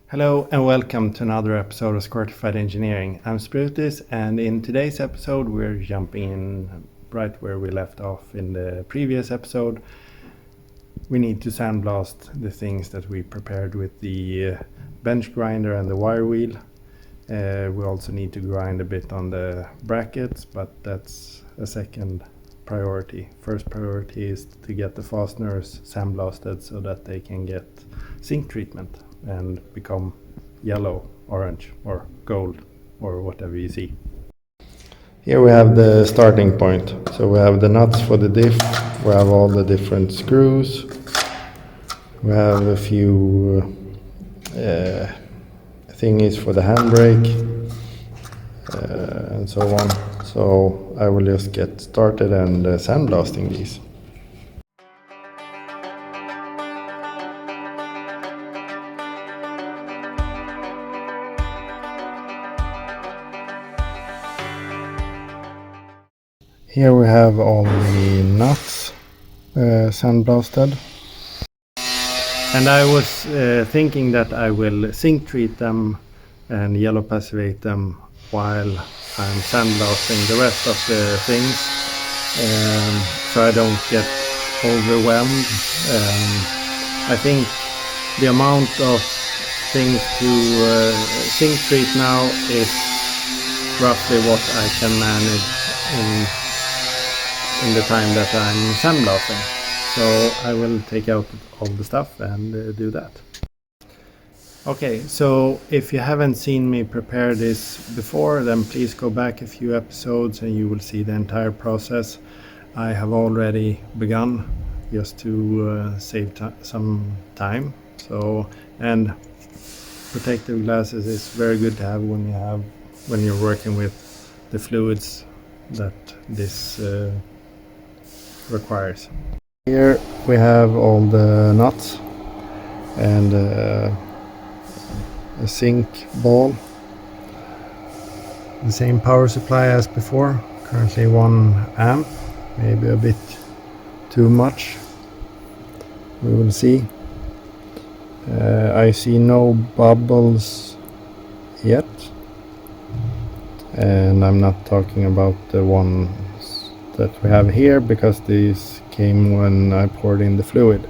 Hello and welcome to another episode of Squirtified Engineering. I'm Sprutis, and in today's episode we're jumping in right where we left off in the previous episode. We need to sandblast the things that we prepared with the bench grinder and the wire wheel. We also need to grind a bit on the brackets, but that's a second priority. First priority is to get the fasteners sandblasted so that they can get zinc treatment and become yellow, orange or gold or whatever you see. Here we have the starting point. So we have the nuts for the diff, we have all the different screws, we have a few thingies for the handbrake and so on. So I will just get started and sandblasting these. Here we have all the nuts sandblasted, and I was thinking that I will zinc treat them and yellow passivate them while I'm sandblasting the rest of the things, so I don't get overwhelmed. I think the amount of things to zinc treat now is roughly what I can manage in the time that I'm sandblasting. So I will take out all the stuff and do that. Okay, so if you haven't seen me prepare this before, then please go back a few episodes and you will see the entire process. I have already begun just to save some time. So, and protective glasses is very good to have when you're working with the fluids that this requires. Here we have all the nuts and a zinc ball, the same power supply as before, currently 1 amp, maybe a bit too much, we will see. I see no bubbles yet, and I'm not talking about the ones that we have here because these came when I poured in the fluid.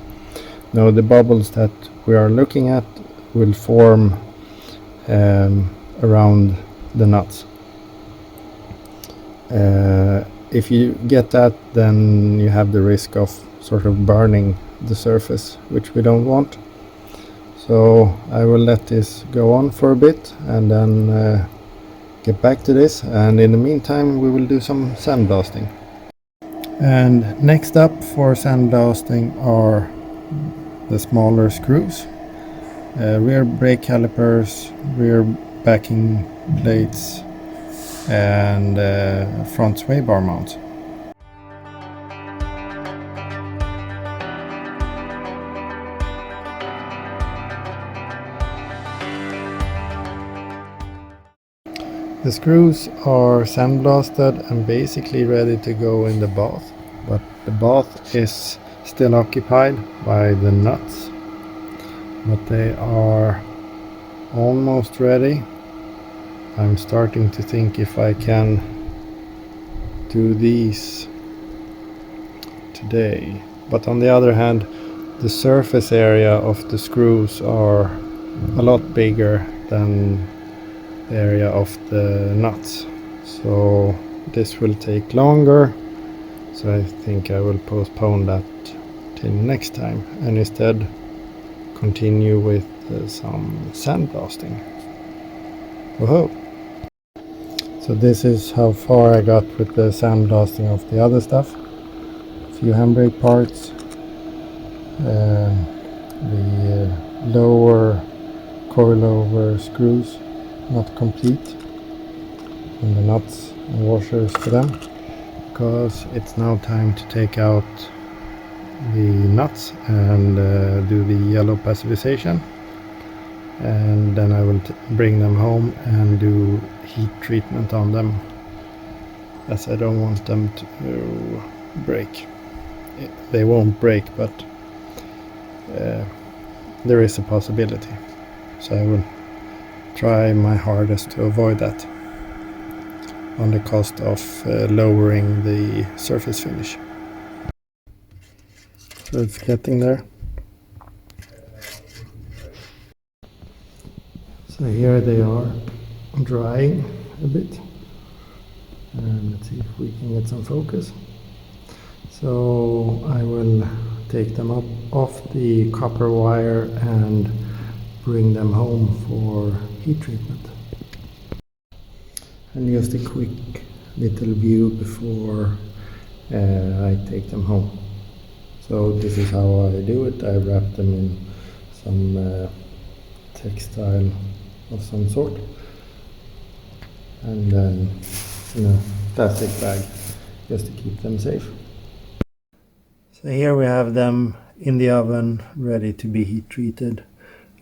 Now the bubbles that we are looking at will form around the nuts. If you get that, then you have the risk of sort of burning the surface, which we don't want. So I will let this go on for a bit and then get back to this, and in the meantime we will do some sandblasting. And next up for sandblasting are the smaller screws, rear brake calipers, rear backing plates and front sway bar mounts. The screws are sandblasted and basically ready to go in the bath, but the bath is still occupied by the nuts, but they are almost ready. I'm starting to think if I can do these today, but on the other hand, the surface area of the screws are a lot bigger than the area of the nuts, so this will take longer, so I think I will postpone that till next time and instead continue with some sandblasting. Whoa! So this is how far I got with the sandblasting of the other stuff. A few handbrake parts, the lower coilover screws not complete, and the nuts and washers for them, because it's now time to take out the nuts and do the yellow passivation, and then I will bring them home and do heat treatment on them, as I don't want them to break. They won't break, but there is a possibility. So I will try my hardest to avoid that on the cost of lowering the surface finish. So it's getting there. So here they are drying a bit, and let's see if we can get some focus. So I will take them up off the copper wire and bring them home for heat treatment. And just a quick little view before I take them home. So this is how I do it. I wrap them in some textile of some sort, and then in a plastic bag just to keep them safe. So here we have them in the oven ready to be heat treated.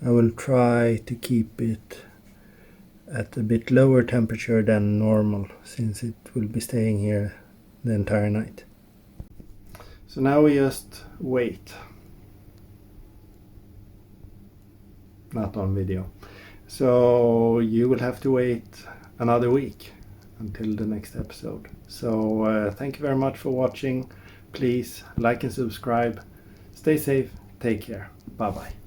I will try to keep it at a bit lower temperature than normal, since it will be staying here the entire night. So now we just wait. Not on video. So you will have to wait another week until the next episode. So thank you very much for watching. Please like and subscribe. Stay safe. Take care. Bye bye.